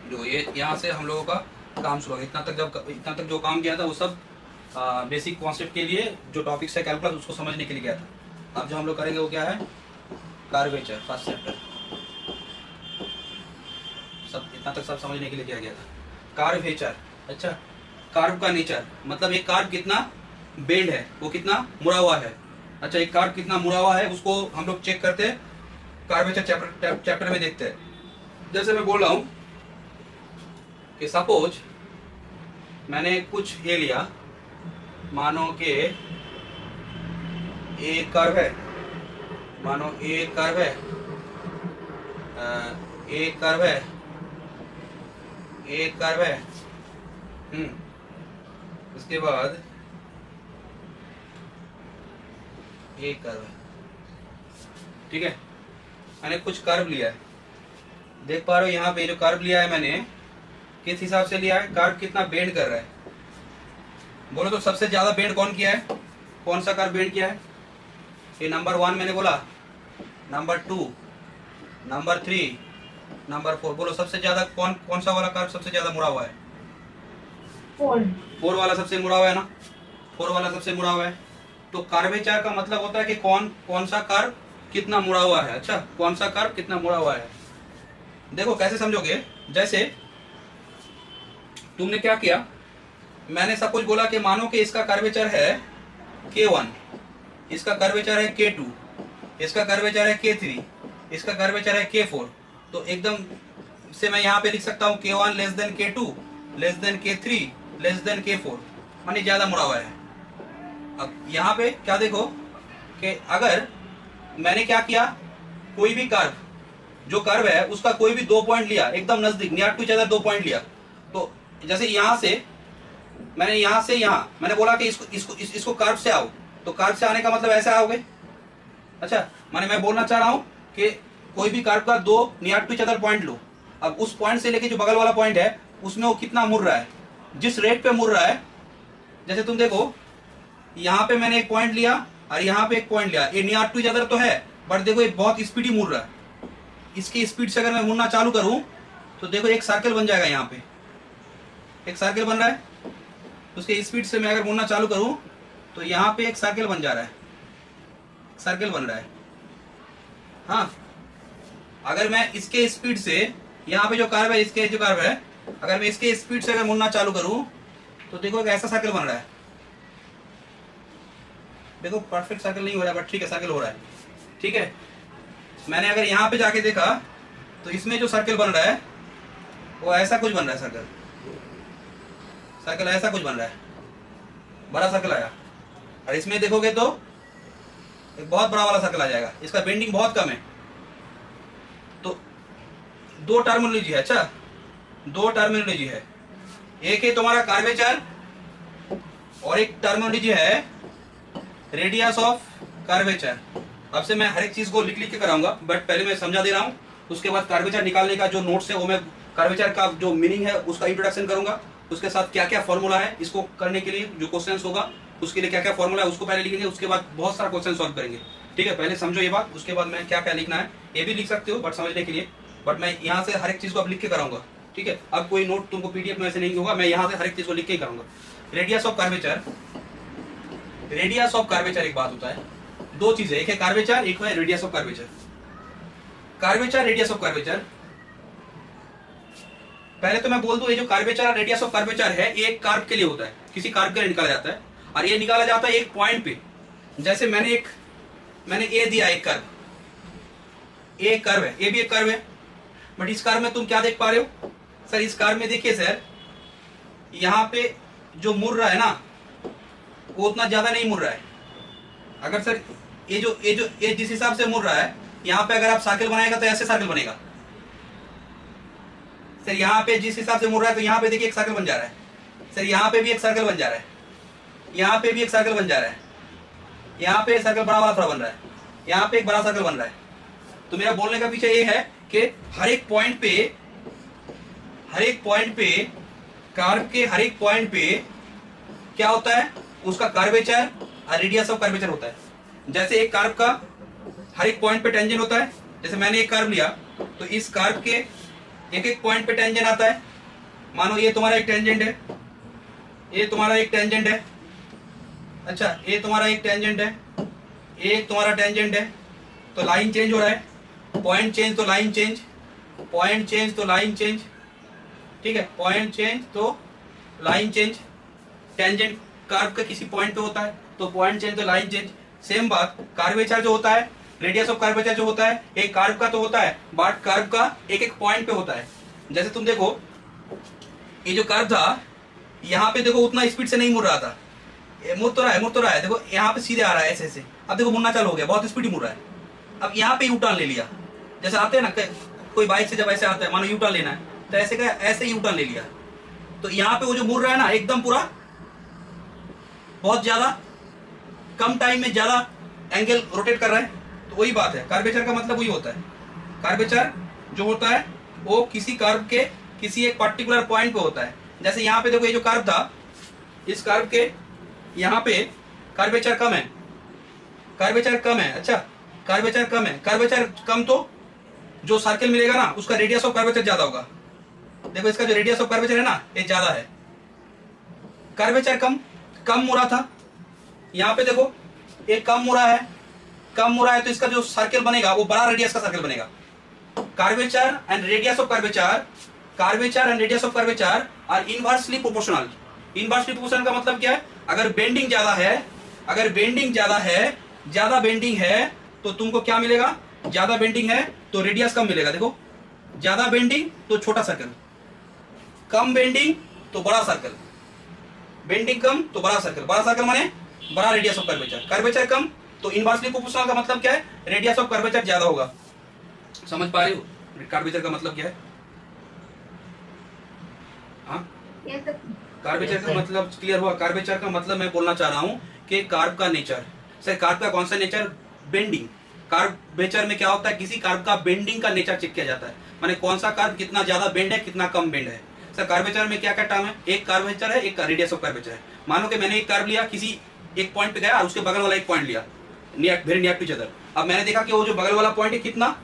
जो ये यहाँ से हम लोगों का काम शुरू हो गया। इतना तक जो काम किया था वो सब बेसिक कॉन्सेप्ट के लिए, जो टॉपिक्स है कैलकुलस उसको समझने के लिए किया था। अब जो हम लोग करेंगे वो क्या है, कर्वेचर, फर्स्ट चैप्टर। सब इतना तक सब समझने के लिए किया गया था। कर्वेचर, अच्छा, कर्व का नेचर मतलब एक कर्व कितना बेंड है, वो कितना मुड़ा हुआ है। अच्छा, एक कर्व कितना मुड़ा हुआ है उसको हम लोग चेक करते हैं, कर्वेचर चैप्टर में देखते हैं। जैसे मैं बोल रहा हूं कि सपोज मैंने कुछ ये लिया, मानो कि एक कर्व है, मानो एक कर्व है, एक कर्व है, एक कर्व है, उसके बाद एक कर्व है, ठीक है। मैंने कुछ कर्व लिया है, देख पा रहे हो यहाँ पे जो कर्व लिया है मैंने, किस हिसाब से लिया है, कर्व कितना बेंड कर रहा है। बोलो तो सबसे ज्यादा बेंड कौन किया है, कौन सा कर्व बेंड किया है? ये नंबर 1 मैंने बोला, नंबर 2, नंबर 3, नंबर 4। बोलो सबसे ज्यादा कौन सा वाला कर्व सबसे ज्यादा मुड़ा हुआ है? 4 वाला सबसे मुड़ा हुआ है ना, 4 वाला सबसे मुड़ा हुआ है। तो कर्वेचर का मतलब होता है कि कौन सा कर्व कितना मुड़ा हुआ है। अच्छा, कौन सा कर्व कितना मुड़ा हुआ है। देखो कैसे समझोगे, जैसे तुमने क्या किया, मैंने सब कुछ बोला कि मानो कि इसका कर्वेचर है K1, इसका कर्वेचर है K2, इसका कर्वेचर है K3, इसका कर्वेचर है K4। तो एकदम से मैं यहाँ पे लिख सकता हूँ K1 less than K2 less than K3 less than K4, मानी ज्यादा मुड़ा हुआ है। अब यहाँ पे क्या देखो कि अगर मैंने क्या किया, कोई भी कर्व, जो कर्व है उसका कोई भी 2 पॉइंट लिया, एकदम नजदीक, near to each other 2 point लिया। तो जैसे यहाँ से मैंने यहाँ से यहाँ मैंने बोला कि इसको कर्व से आओ, तो कर्व से आने का मतलब ऐसे आओगे। अच्छा, माने मैं बोलना चाह रहा हूँ कि कोई भी कर्व का 2 near to each other point लो। अब उस पॉइंट से लेके जो बगल वाला पॉइंट है उसमें वो कितना मुड़ रहा है, जिस रेट पे मुड़ रहा है। जैसे तुम देखो यहाँ पे मैंने एक पॉइंट लिया और यहाँ पे एक पॉइंट लिया, ये नियर टू ईच अदर तो है, बट देखो ये बहुत स्पीडी मुड़ रहा है। इसकी स्पीड से अगर मैं मुड़ना चालू करूं तो देखो एक सर्कल बन जाएगा, यहाँ पे एक सर्कल बन रहा है। उसके स्पीड से मैं अगर मुड़ना चालू करूं तो यहाँ पे एक सर्कल बन जा रहा है, सर्कल बन रहा है। हाँ, अगर मैं इसके स्पीड से, यहाँ पे जो कर्व है, इसके जो कर्व है, अगर मैं इसके स्पीड से अगर मुड़ना चालू करूं तो देखो एक ऐसा सर्कल बन रहा है। देखो परफेक्ट सर्कल नहीं हो रहा है, बट ठीक है, सर्कल हो रहा है, ठीक है। मैंने अगर यहाँ पे जाके देखा तो इसमें जो सर्कल बन रहा है वो ऐसा कुछ बन रहा है, सर्कल ऐसा कुछ बन रहा है, बड़ा सर्कल आया। और इसमें देखोगे तो एक बहुत बड़ा वाला सर्कल आ जाएगा, इसका बेंडिंग बहुत कम है। तो 2 टर्मिनोलॉजी है। अच्छा, 2 टर्मिनोलॉजी है, एक है तुम्हारा कर्वेचर और एक टर्मिनोलॉजी है रेडियस ऑफ कर्वेचर। अब से मैं हर एक चीज को लिख के कराऊंगा, बट पहले मैं समझा दे रहा हूं, उसके बाद कर्वेचर निकालने का जो नोट्स है वो मैं कर्वेचर का जो मीनिंग है उसका इंट्रोडक्शन करूंगा, उसके साथ क्या क्या फॉर्मूला है, इसको करने के लिए जो क्वेश्चंस होगा उसके लिए क्या क्या फॉर्मूला है उसको पहले लिखेंगे, उसके बाद बहुत सारा क्वेश्चन सॉल्व करेंगे। ठीक है, पहले समझो ये बात, उसके बाद मैं क्या क्या लिखना है ये भी लिख सकते हो बट समझने के लिए, बट मैं यहाँ से हर एक चीज को अब लिख के कराऊंगा। ठीक है, अब कोई नोट तुमको पीडीएफ में ऐसे नहीं होगा, मैं यहाँ से हर एक चीज को लिख के ही कराऊंगा। Radius of curvature, radius of curvature एक बात होता है, 2 चीजें, एक है कर्वेचर, एक है radius of curvature. Curvature, radius of curvature, पहले तो मैं बोल दूं, ये जो कर्वेचर और रेडियस ऑफ कर्वेचर है ये एक कर्व के लिए होता है, किसी कर्व के लिए निकाला जाता है, और ये निकाला जाता है एक पॉइंट पे। जैसे मैंने ए दिया, एक कर्व, ए कर्व है, ये भी एक कर्व है, बट इस कर्व में तुम क्या देख पा रहे हो सर, इस कर्व में देखिए सर, यहाँ पे जो मुड़ रहा है ना वो उतना ज्यादा नहीं मुड़ रहा है। अगर सर ये जिस हिसाब से मुड़ रहा है, यहाँ पे अगर आप सर्कल बनाएगा तो ऐसे सर्कल बनेगा सर, यहाँ पे जिस हिसाब से मुड़ रहा है तो यहाँ पे देखिए एक सर्कल बन जा रहा है सर, यहाँ पे भी एक सर्कल बन जा रहा है, यहाँ पे भी एक सर्कल बन जा रहा है, यहाँ पे सर्कल बड़ा वाला थोड़ा बन रहा है, यहाँ पे एक बड़ा सर्कल बन रहा है। तो मेरा बोलने का पीछे ये है कि हर एक पॉइंट पे कर्व के हर एक पॉइंट पे क्या होता है, उसका कर्वेचर और रेडियस ऑफ कर्वेचर होता है। जैसे एक कर्व का हर एक पॉइंट पे टेंजेंट होता है, जैसे मैंने एक कर्व लिया तो इस कर्व के एक एक पॉइंट पे टेंजेंट आता है। मानो ये तुम्हारा एक टेंजेंट है, ये तुम्हारा एक टेंजेंट है, अच्छा ये तुम्हारा एक टेंजेंट है, एक तुम्हारा टेंजेंट है, तो लाइन चेंज हो रहा है, पॉइंट चेंज तो लाइन चेंज, पॉइंट चेंज तो लाइन चेंज, ठीक है, पॉइंट चेंज तो लाइन चेंज। टेंजेंट कर्व का किसी पॉइंट पे होता है तो पॉइंट चेंज तो लाइन चेंज। सेम बात कर्वेचर जो होता है, रेडियस ऑफ कर्वेचर जो होता है एक कर्व का तो होता है, बट कर्व का एक एक पॉइंट पे होता है। जैसे तुम देखो ये जो कर्व था यहाँ पे देखो उतना स्पीड से नहीं मुड़ रहा था, मुड़ तो रहा है, मुड़ तो रहा है, देखो यहाँ पे सीधे आ रहा है ऐसे ऐसे, अब देखो मुड़ना चालू हो गया, बहुत स्पीड मुड़ रहा है। अब यहाँ पे यू टर्न ले लिया, जैसे आते हैं ना कोई बाइक से जब ऐसे आता है, मानो यू टर्न लेना है तो ऐसे का ऐसे यू टर्न ले लिया, तो यहाँ पे वो जो मुड़ रहा है ना एकदम पूरा बहुत ज्यादा कम टाइम में ज्यादा एंगल रोटेट कर रहा है। तो वही बात है, कर्वेचर का मतलब वही होता है। कर्वेचर जो होता है वो किसी कर्व के किसी एक पर्टिकुलर पॉइंट पे होता है। जैसे यहाँ पे देखो ये जो कर्व था, इस कर्व के यहाँ पे कर्वेचर कम है, कर्वेचर कम है, अच्छा कर्वेचर कम है, कर्वेचर कम तो जो सर्कल मिलेगा ना उसका रेडियस ऑफ कर्वेचर ज्यादा होगा। देखो इसका जो रेडियस ऑफ कर्वेचर है ना ये ज्यादा है, कर्वेचर कम मुड़ा था, यहाँ पे देखो एक कम मुड़ा है, कम मुड़ा है तो इसका जो सर्कल बनेगा वो बड़ा रेडियस का सर्कल बनेगा। Curvature and radius of curvature, curvature and radius of curvature R inversely proportional. Inversely proportional का मतलब क्या है, अगर बेंडिंग ज्यादा है, अगर बेंडिंग ज्यादा है, ज्यादा बेंडिंग है तो तुमको क्या मिलेगा, ज्यादा बेंडिंग है तो रेडियस कम मिलेगा। देखो ज्यादा बेंडिंग तो छोटा सर्कल, कम बेंडिंग तो बड़ा सर्कल, बेंडिंग कम तो बड़ा सर्कल, बड़ा सर्कल माने बड़ा रेडियस ऑफ कर्वेचर, कर्वेचर कम तो इनवर्सली प्रोपोर्शनल का मतलब क्या है, रेडियस ऑफ कर्वेचर ज्यादा होगा। समझ पा रहे हो कर्वेचर का मतलब क्या है? हाँ कर्वेचर का मतलब क्लियर हुआ? कर्वेचर का मतलब मैं बोलना चाह रहा हूँ कि कर्व का नेचर, सर कर्व का कौन सा नेचर, बेंडिंग। कर्वेचर में क्या होता है, किसी कर्व का बेंडिंग का नेचर चेक किया जाता है, माने कौन सा कर्व कितना ज्यादा बेंड है कितना कम बेंड है। सर कर्वेचर में क्या क्या टर्म है, एक कर्वेचर है एक रेडियस ऑफ कर्वेचर है। मानो कि मैंने एक कर्व लिया, किसी एक पॉइंट पे गया और उसके बगल वाला एक पॉइंट लिया, very near to each other. अब मैंने देखा कि वो जो बगल वाला पॉइंट है कितना,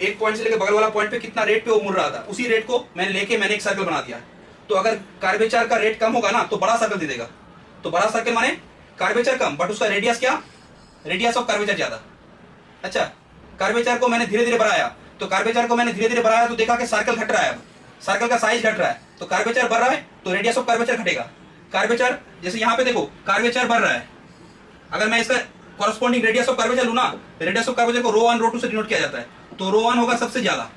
एक पॉइंट से लेकर बगल वाला पॉइंट पे कितना रेट पे वो मुड़ रहा था, उसी रेट को मैंने लेके मैंने एक सर्कल बना दिया। तो अगर कर्वेचर का रेट कम होगा ना तो बड़ा सर्कल दे देगा, तो बड़ा सर्कल माने कर्वेचर कम बट उसका रेडियस क्या, रेडियस ऑफ कर्वेचर ज्यादा। अच्छा कर्वेचर को मैंने धीरे धीरे बढ़ाया, तो कर्वेचर को मैंने धीरे धीरे बढ़ाया तो देखा कि सर्कल घट रहा है, सर्कल का साइज घट रहा है, तो कर्वेचर बढ़ रहा है तो रेडियस ऑफ कर्वेचर घटेगा। कर्वेचर जैसे यहाँ पे देखो कर्वेचर बढ़ रहा है, अगर मैं इसका कॉरस्पॉन्डिंग रेडियस ऑफ कर्वेचर लूं ना, रेडियस ऑफ कर्वेचर को रो 1 रो 2 से डिनोट किया जाता है, तो रो 1 होगा सबसे ज्यादा,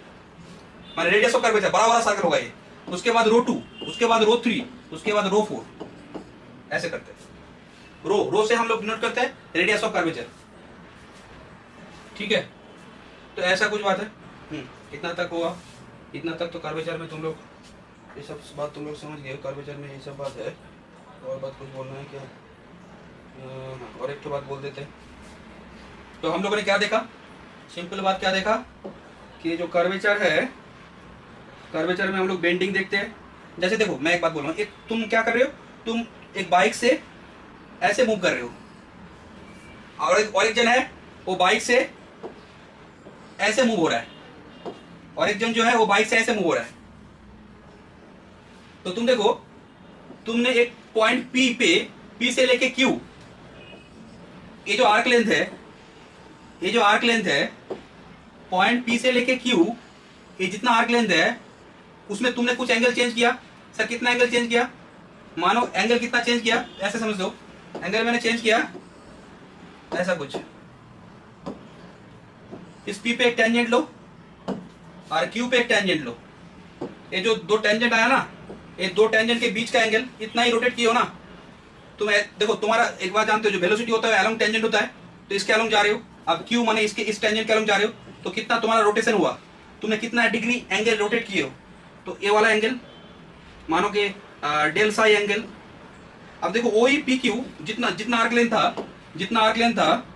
माने रेडियस ऑफ कर्वेचर बड़ा वाला सर्कल होगा ये, उसके बाद रो 2, उसके बाद रो 3, उसके बाद रो 4, ऐसे करते हैं। रो से हम लोग डिनोट करते हैं रेडियस ऑफ कर्वेचर, ठीक है। तो ऐसा कुछ बात है, इतना तक हुआ, इतना तक तो कर्वेचर में तुम लोग ये सब बात तुम लोग समझ गए, कर्वेचर में ये सब बात है। और बात कुछ बोलना है क्या? और एक तो बात बोल देते हैं। तो हम लोगों ने क्या देखा, सिंपल बात क्या देखा कि जो कर्वेचर है, कर्वेचर में हम लोग बेंडिंग देखते हैं। जैसे देखो मैं एक बात बोल रहा हूँ, एक तुम क्या कर रहे हो, तुम एक बाइक से ऐसे मूव कर रहे हो और एक जन है वो बाइक से ऐसे मूव हो रहा है, और एक जन जो है वो बाइक से ऐसे मूव हो रहा है। तो तुम देखो तुमने एक पॉइंट पी पे, पी से लेके क्यू, ये जो आर्क लेंथ है, ये जो आर्क लेंथ है पॉइंट पी से लेके क्यू, ये जितना आर्क लेंथ है उसमें तुमने कुछ एंगल चेंज किया। सर कितना एंगल चेंज किया, मानो एंगल कितना चेंज किया, ऐसे समझ लो एंगल मैंने चेंज किया ऐसा कुछ, इस पी पे एक टेंजेंट लो और क्यू पे एक टेंजेंट लो, ये जो दो टेंजेंट आया ना, ये दो टेंजेंट के बीच का एंगल इतना ही रोटेट किए हो ना तुम। देखो तुम्हारा एक बात जानते हो, जो वेलोसिटी होता है अलोंग टेंजेंट होता है, तो इसके अलोंग जा रहे हो, अब क्यू माने इसके इस टेंजेंट के अलोंग जा रहे हो, तो कितना तुम्हारा रोटेशन हुआ, तुमने कितना डिग्री एंगल रोटेट किए हो, तो ये वाला एंगल मानो कि डेल साई एंगल। अब देखो वही पी क्यू जितना जितना आर्क लेंथ था, जितना आर्क लेंथ था,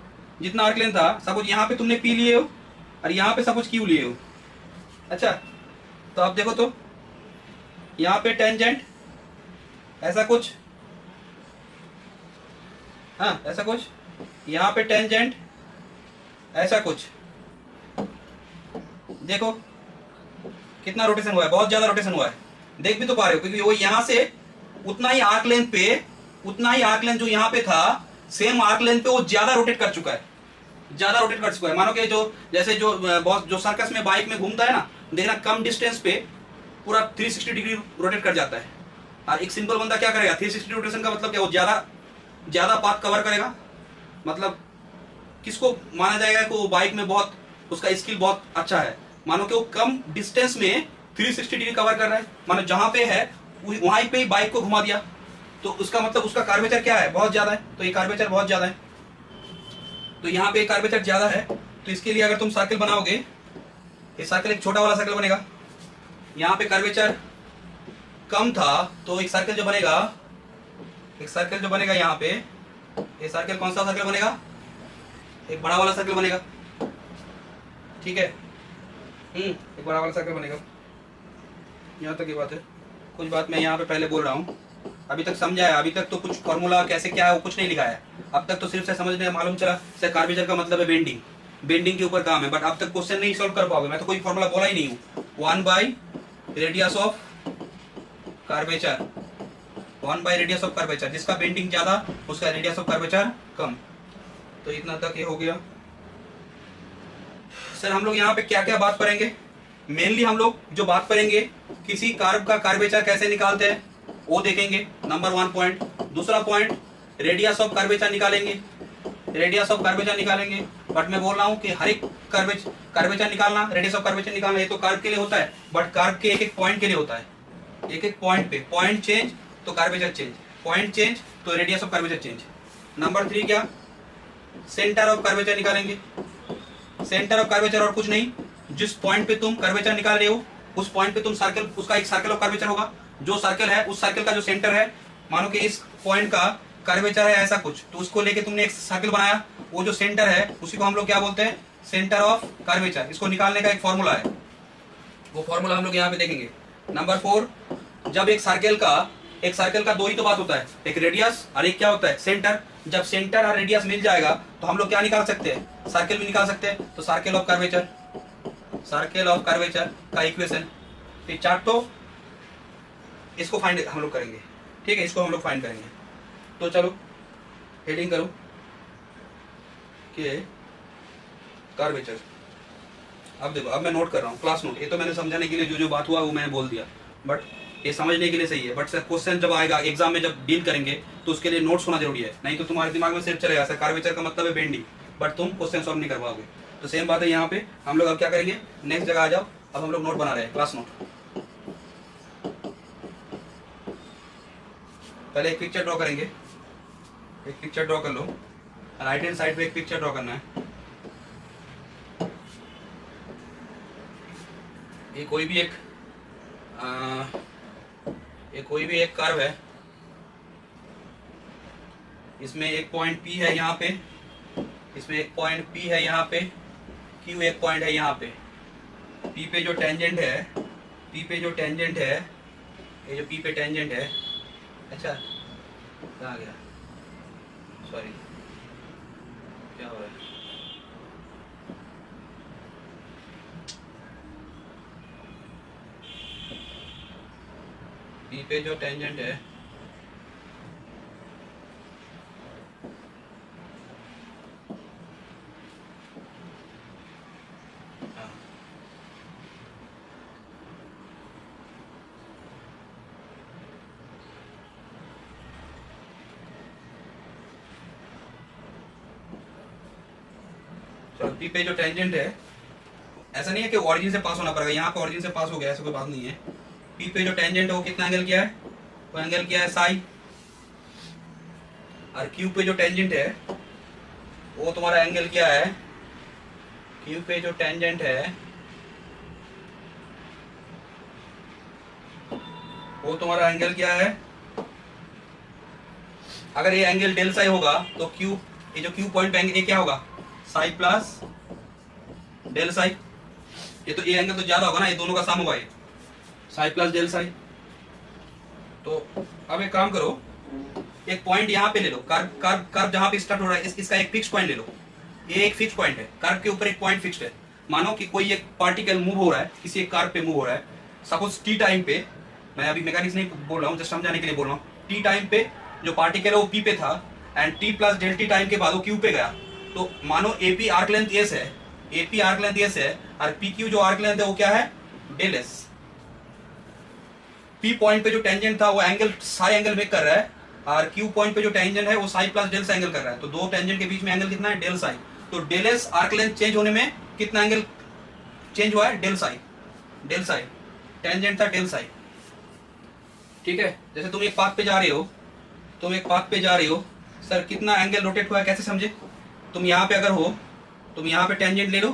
जितना आर्क लेंथ था, सपोज यहाँ पे तुमने पी लिए हो और यहाँ पे सपोज क्यू लिए हो। अच्छा तो अब देखो तो यहाँ पे टेंजेंट ऐसा कुछ, हाँ ऐसा कुछ, यहाँ पे टेंजेंट ऐसा कुछ, देखो कितना रोटेशन हुआ है, बहुत ज्यादा रोटेशन हुआ है, देख भी तो पा रहे हो, क्योंकि वो यहाँ से उतना ही आर्क लेंथ पे, उतना ही आर्क लेंथ जो यहाँ पे था, सेम आर्क लेंथ पे वो ज्यादा रोटेट कर चुका है, ज्यादा रोटेट कर चुका है। मानो कि जो जैसे जो बहुत जो सर्कस में बाइक में घूमता है ना, देखना कम डिस्टेंस पे पूरा 360 डिग्री रोटेट कर जाता है। और एक सिंपल बंदा क्या करेगा, 360 रोटेशन का मतलब क्या, वो ज्यादा पाथ कवर करेगा। मतलब किसको माना जाएगा कि वो बाइक में बहुत उसका स्किल बहुत अच्छा है, मानो कि वो कम डिस्टेंस में 360 डिग्री कवर कर रहा है, मानो जहां पे है वहीं पे ही बाइक को घुमा दिया, तो उसका मतलब उसका कार्वेचर क्या है, बहुत ज्यादा है। तो ये कार्वेचर बहुत ज्यादा है, तो यहाँ पे कार्वेचर ज्यादा है, तो इसके लिए अगर तुम सर्कल बनाओगे, ये सर्कल एक छोटा वाला सर्कल बनेगा, यहाँ पे कार्वेचर कम था, तो एक सर्कल जो बनेगा, एक सर्कल जो बनेगा यहाँ पे, ये सर्कल कौन सा सर्कल बनेगा, एक बड़ा वाला सर्कल बनेगा, ठीक है। एक बड़ा वाला सर्कल बनेगा। यहाँ तक ये बात है, कुछ बात मैं यहाँ पे पहले बोल रहा हूँ, अभी तक समझा है, अभी तक तो कुछ फॉर्मूला कैसे क्या है वो कुछ नहीं लिखा है, अब तक तो सिर्फ से समझने मालूम चला से कार्वेचर का मतलब है बेंडिंग, बेंडिंग के ऊपर काम है, बट अब तक क्वेश्चन नहीं सॉल्व कर पाओगे, मैं तो कोई फॉर्मूला बोला ही नहीं हूँ। 1 radius of curvature, 1 radius of curvature, जिसका बेंडिंग ज्यादा उसका रेडियस ऑफ कार्वेचर कम। तो इतना तक ये हो गया। सर हम लोग यहाँ पे क्या क्या बात करेंगे, मेनली हम लोग जो बात करेंगे किसी कार्व का कार्वेचर कैसे निकालते हैं वो देखेंगे, नंबर 1 पॉइंट। दूसरा पॉइंट रेडियस ऑफ कर्वेचर निकालेंगे, रेडियस ऑफ कर्वेचर निकालेंगे। बट मैं बोल रहा हूँ कि हर एक कर्वेचर निकालना, रेडियस ऑफ कर्वेचर निकालना, ये तो कर्व के लिए होता है, बट कर्व के एक एक पॉइंट के लिए होता है, एक एक पॉइंट पे पॉइंट चेंज तो कर्वेचर चेंज, पॉइंट चेंज तो radius of curvature change. Number 3 क्या, सेंटर ऑफ कर्वेचर निकालेंगे। सेंटर ऑफ कर्वेचर और कुछ नहीं, जिस पॉइंट पे तुम कर्वेचर निकाल रहे हो उस पॉइंट पे तुम सर्कल, उसका एक सर्कल ऑफ कर्वेचर होगा, जो सर्कल है उस सर्कल का जो सेंटर है, मानो कि इस पॉइंट का कर्वेचर है ऐसा कुछ, तो उसको लेके तुमने एक सर्कल बनाया, वो जो सेंटर है उसी को हम लोग क्या बोलते हैं, सेंटर ऑफ कर्वेचर। इसको निकालने का एक फॉर्मूला है, वो फॉर्मूला हम लोग यहाँ पे देखेंगे। नंबर 4, जब एक सर्कल का दो ही तो बात होता है, एक रेडियस और एक क्या होता है, सेंटर। जब सेंटर और रेडियस मिल जाएगा तो हम लोग क्या निकाल सकते हैं, सर्कल भी निकाल सकते हैं। तो circle of curvature, circle of curvature का इक्वेशन, ये चार्ट, तो इसको फाइंड हम लोग करेंगे, ठीक है, इसको हम लोग फाइंड करेंगे। तो चलो हेडिंग करो कि कर्वेचर। अब देखो, अब मैं नोट कर रहा हूँ, क्लास नोट। ये तो मैंने समझाने के लिए जो जो बात हुआ वो मैंने बोल दिया, बट ये समझने के लिए सही है। बट सर क्वेश्चन जब आएगा एग्जाम में, जब डील करेंगे तो उसके लिए नोट्स होना जरूरी है, नहीं तो तुम्हारे दिमाग में सिर्फ चलेगा सर कर्वेचर का मतलब है बेंडिंग, बट तुम क्वेश्चन सॉल्व नहीं कर पाओगे। तो सेम बात है यहाँ पे, हम लोग अब क्या करेंगे, नेक्स्ट जगह आ जाओ। अब हम लोग नोट बना रहे हैं, क्लास नोट। पहले एक पिक्चर ड्रॉ करेंगे, एक पिक्चर ड्रॉ कर लो, राइट हैंड साइड पे एक पिक्चर ड्रॉ करना है। ये कोई भी एक कर्व है, इसमें एक पॉइंट P है यहाँ पे, इसमें एक पॉइंट P है यहाँ पे, Q एक पॉइंट है यहाँ पे। P पे जो टेंजेंट है, P पे जो टेंजेंट है, ये जो P पे टेंजेंट है, अच्छा कहाँ गया, सॉरी क्या हो रहा है, P पे जो टेंजेंट है, P पे जो टेंजेंट है, ऐसा नहीं है कि ऑरिजिन से पास होना पड़ेगा, यहाँ पे ऑरिजिन से पास हो गया, ऐसा कोई बात नहीं है। P पे जो टेंजेंट है वो कितना एंगल किया है, वो एंगल किया है साई। और Q पे जो टेंजेंट है वो तुम्हारा एंगल क्या है, Q पे जो टेंजेंट है वो तुम्हारा एंगल क्या है, अगर ये एंगल डेल साई होगा तो Q, ये जो Q पॉइंट पे एंगल, ये क्या होगा, साई प्लस डेल साई। ये तो ये एंगल तो ज्यादा होगा ना, ये दोनों का सम होगा, ये साई प्लस डेल साई। तो अब एक काम करो, एक पॉइंट यहाँ पे ले लो, कर्व जहां पे स्टार्ट हो रहा है, इसका एक फिक्स पॉइंट ले लो। ये एक फिक्स पॉइंट है, कर्व के ऊपर एक पॉइंट फिक्स्ड है। मानो कि कोई एक पार्टिकल मूव हो रहा है, किसी एक कर्व पे मूव हो रहा है, सपोज टी टाइम पे, मैं अभी मैकेनिक्स नहीं बोल रहा हूँ, जस्ट समझाने के लिए बोल रहा हूँ, टी टाइम पे जो पार्टिकल है वो पी पे था and T plus del T time के बाद वो क्यू पे गया, तो मानो एपी आर्क लेंथ एस है, एपी आर्क लेंथ एस है और पी क्यू जो आर्क लेंथ है वो क्या है, डेल एस। पी पॉइंट पे जो टेंजेंट था वो एंगल साई एंगल मेक कर रहा है और क्यू पॉइंट पे जो टेंजेंट है वो psi plus del psi angle कर रहा है, तो दो टेंजेंट के बीच में एंगल कितना है, डेल साई। तो del S arc length change होने में कितना एंगल चेंज हुआ है, del psi, del psi, tangent था डेल साई। ठीक है, जैसे तुम एक पाथ पे जा रहे हो, तुम एक पाथ पे जा रहे हो, सर कितना एंगल रोटेट हुआ है कैसे समझे, तुम यहाँ पे अगर हो, तुम यहाँ पे टेंजेंट ले लो,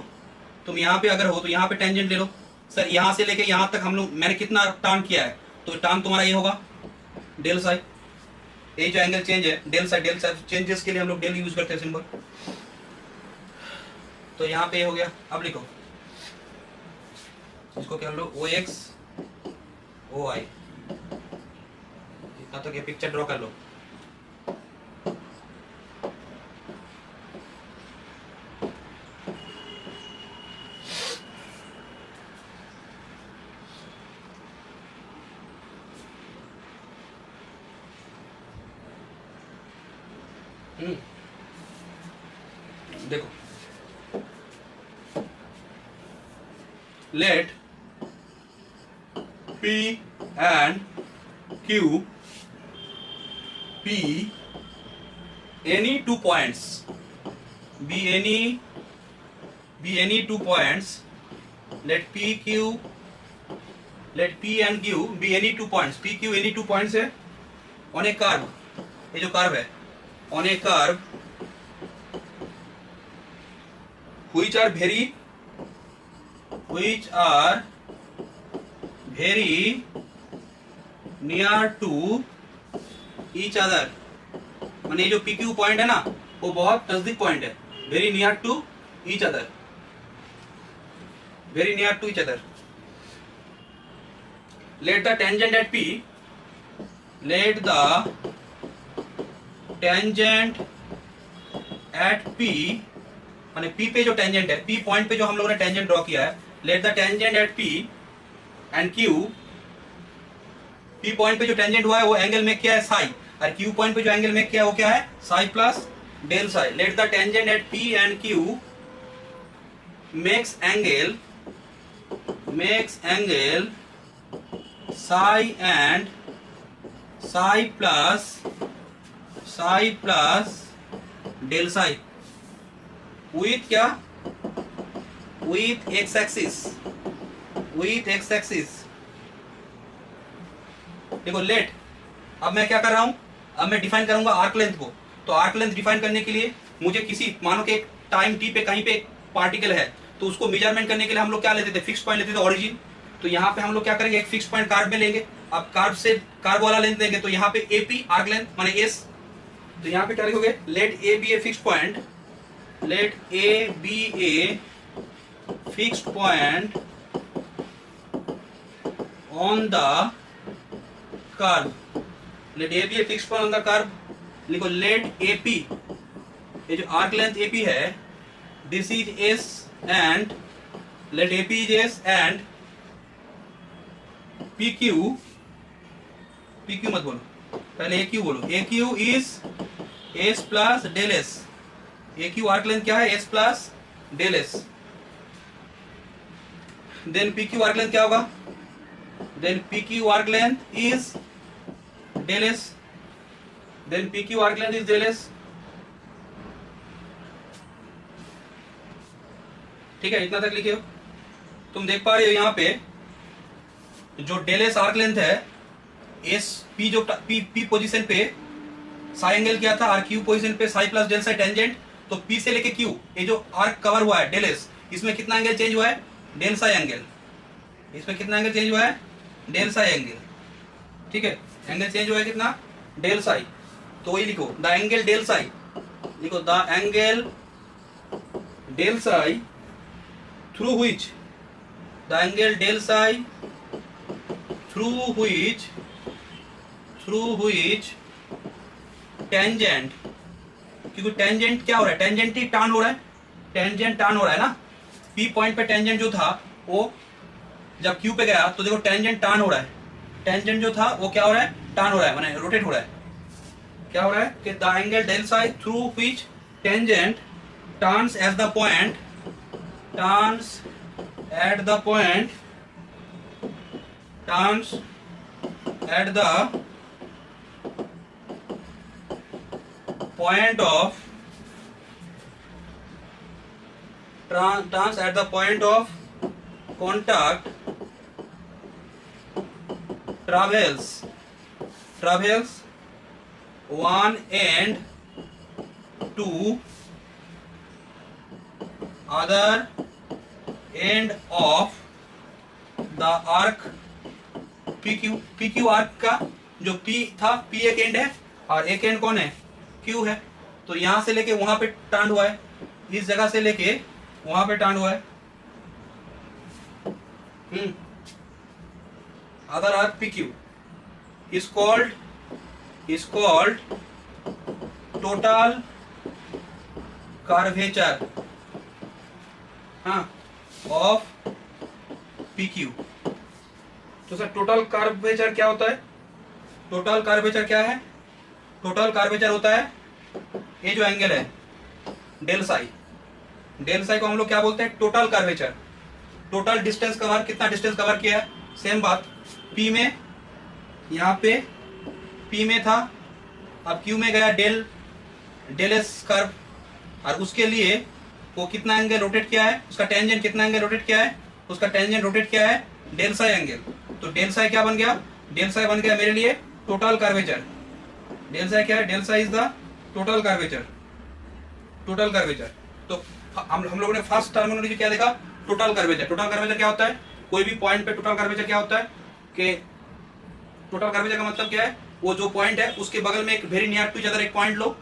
तुम यहाँ पे अगर हो तो यहाँ पे टेंजेंट ले लो, सर यहाँ से लेके यहाँ तक हम लोग मैंने कितना टर्न किया है, तो टर्न तुम्हारा ये होगा डेल साई। ये जो एंगल चेंज है del psi, del psi changes के लिए हम लोग डेल यूज करते हैं सिंबल। तो यहाँ पे हो गया, अब लिखो इसको क्या हम लोग ओ एक्स ओ आई, इतना तक ये पिक्चर ड्रॉ कर लो। देखो late P and Q be any 2 points, be any 2 points, let P and Q be any 2 points, P Q any 2 points है on a curve, ये जो कर्व है on a curve which are very near to each other, माने जो PQ point है ना वो बहुत नजदीक पॉइंट है, very near to each other, very near to each other। let the tangent at P, let the tangent at P, माने P पे जो टेंजेंट है, P पॉइंट पे जो हम लोगों ने टेंजेंट ड्रॉ किया है, let the tangent at P and Q, P point पे जो टेंजेंट हुआ है वो एंगल मेक किया है साई, और Q पॉइंट पे जो एंगल मेक किया है वो क्या है, psi plus del psi. let the tangent at P and Q makes angle psi and psi plus del psi with क्या, with x axis। देखो लेट, अब मैं क्या कर रहा हूं, अब मैं डिफाइन करूंगा आर्क लेंथ को। तो आर्क लेंथ डिफाइन करने के लिए मुझे किसी, मानो कि एक टाइम टी पे कहीं पे एक पार्टिकल है, तो उसको मेजरमेंट करने के लिए हम लोग क्या लेते थे, फिक्स पॉइंट लेते थे ओरिजिन। तो यहाँ पे हम लोग क्या करेंगे, एक फिक्स पॉइंट कार्व में लेंगे, अब कार्व से कार्व वाला लेंथ लेंगे, तो यहाँ पे एपी आर्क लेंथ माने एस, तो यहाँ पे क्या लिखोगे, let A be a fix point, let A be a fixed point on the curve, let A be a fixed point on the curve। लिखो let AP, ये जो आर्क लेंथ AP है, this is S and let AP is S and PQ मत बोलो, पहले AQ बोलो, AQ is S plus del S, AQ arc length क्या है, S plus del S। Then PQ arc length क्या होगा, then PQ arc length is del S, then PQ arc length is del S। ठीक है, इतना तक लिखे हो। तुम देख पा रहे हो यहाँ पे जो डेल S आर्क लेंथ है, S P जो P पोजीशन पे साई एंगल किया था और Q पोजीशन पे psi plus del psi tangent, तो P से लेके Q ये जो आर्क कवर हुआ है डेल S, इसमें कितना एंगल चेंज हुआ है, डेल साई एंगल, इसमें कितना एंगल चेंज हुआ है, डेल साई एंगल। ठीक है, एंगल चेंज हुआ है कितना, डेल साई। तो वही लिखो द एंगल डेल साई, लिखो the angle del psi through which, the angle del psi through which tangent, क्योंकि टेंजेंट क्या हो रहा है, टेंजेंट ही टर्न हो रहा है, टेंजेंट टर्न हो रहा है ना, पी पॉइंट पे टेंजेंट जो था वो जब Q पे गया तो देखो टेंजेंट टर्न हो रहा है, टेंजेंट जो था वो क्या हो रहा है, टर्न हो रहा है, माने रोटेट हो रहा है। क्या हो रहा है कि the angle del psi through which tangent turns at the point, turns at the point, turns at the point of, turns at the point of contact, travels one end to other end of the arc PQ। PQ arc का जो P था, P एक and है और एक and कौन है, Q है। तो यहां से लेके वहां पे टर्न हुआ है, इस जगह से लेके वहां पे टर्न हुआ है। Other arc PQ is called total curvature of PQ। तो सर टोटल कर्वेचर क्या होता है, टोटल कर्वेचर क्या है, टोटल कर्वेचर होता है ये जो एंगल है डेल साई, डेल साई को हम लोग क्या बोलते हैं, total curvature. Total distance cover, कितना डिस्टेंस कवर किया है, सेम बात, P में, यहाँ पे P में था, अब Q में गया डेल एस कर्व, और उसके लिए वो कितना एंगल रोटेट किया है, उसका टेंजेंट कितना एंगल रोटेट किया है, उसका टेंजेंट रोटेट किया है डेल साई एंगल। तो डेल साई क्या बन गया, डेल साई बन गया मेरे लिए टोटल कर्वेचर। डेल साई क्या है, del psi is the total curvature, total curvature. तो हम लोगों ने फर्स्ट टर्मिनोलॉजी क्या देखा, टोटल कर्वेचर। टोटल कर्वेचर क्या होता है, कोई भी पॉइंट पे टोटल कर्वेचर क्या होता है कि टोटल कर्वेचर का मतलब क्या है, वो जो पॉइंट है उसके बगल में एक very near to each other एक पॉइंट लो,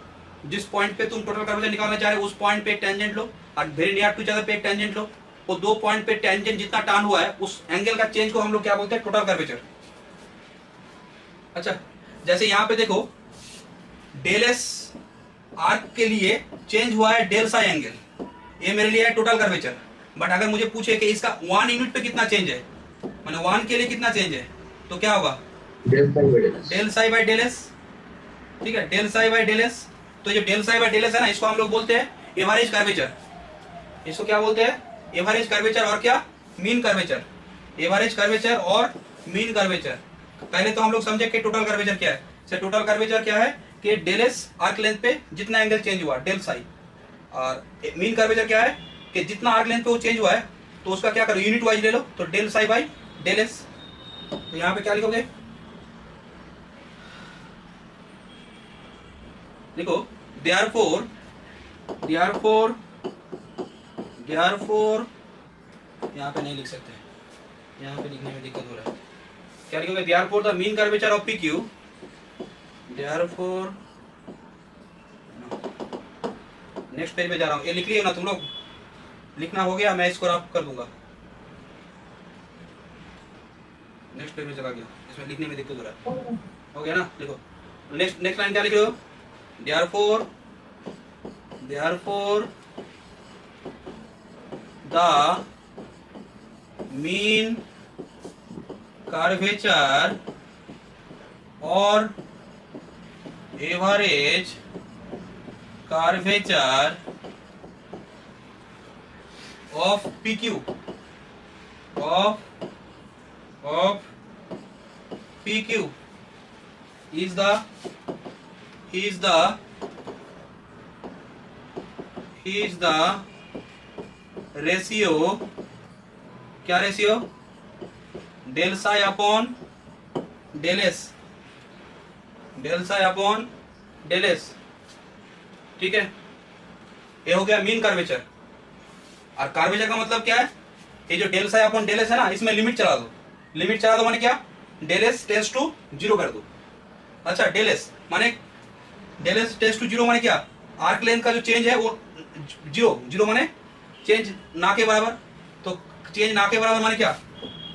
जिस पॉइंट पे तुम टोटल कर्वेचर निकालना चाह रहे हो उस पॉइंट पे एक टेंजेंट लो, और very near to each other पे एक टेंजेंट लो। वो दो पॉइंट पे टेंजेंट जितना टर्न हुआ है उस एंगल का चेंज को हम लोग क्या बोलते हैं, टोटल कर्वेचर। अच्छा, जैसे यहाँ पे देखो डेल एस आर्क के लिए चेंज हुआ है डेल साई एंगल, ये मेरे लिए है टोटल कर्वेचर। बट अगर मुझे पूछे कि इसका 1 यूनिट पे कितना चेंज है, माने 1 के लिए कितना चेंज है, तो क्या होगा, del psi by del S. ठीक है, del psi by del S. तो जो del psi by del S है ना, इसको हम लोग बोलते हैं एवरेज कर्वेचर। इसको क्या बोलते हैं, एवरेज कर्वेचर और क्या, मीन कर्वेचर। एवरेज कर्वेचर और मीन कर्वेचर। पहले तो हम लोग समझे कि टोटल कर्वेचर क्या है। टोटल कर्वेचर क्या है कि डेल एस आर्क लेंथ पे जितना एंगल चेंज हुआ डेल साई, और मीन कर्वेचर क्या है कि जितना आर्क लेंथ पे वो चेंज हुआ है तो उसका क्या करो, यूनिट वाइज ले लो, तो del psi by del S. तो यहाँ पे क्या लिखोगे, देखो देयरफॉर यहाँ पे नहीं लिख सकते, यहाँ पे लिखने में दिक्कत हो रहा है। क्या लिखोगे, therefore the mean curvature of PQ, therefore, next page पे जा रहा हूँ, ये लिख लिया ना तुम लोग, लिखना हो गया, मैं इसको रफ कर दूंगा। नेक्स्ट पेज में चला गया, इसमें लिखने में दिक्कत हो रहा है, हो गया ना। देखो नेक्स्ट लाइन क्या लिख रहे हो, देयरफॉर द मीन कर्वेचर और average curvature of PQ is the ratio, क्या ratio, del psi upon del S, del psi upon del S. ठीक है, ये हो गया मीन कर्वेचर। और कर्वेचर का मतलब क्या है, ये जो del psi upon del S है ना, इसमें लिमिट चला दो। लिमिट चला दो माने क्या, डेल एस टेंड्स टू 0 कर दो। अच्छा, डेल एस माने, डेल एस टेंड्स टू 0 माने क्या, आर्क लेंथ का जो चेंज है वो 0 माने चेंज ना के बराबर। तो चेंज ना के बराबर माने क्या,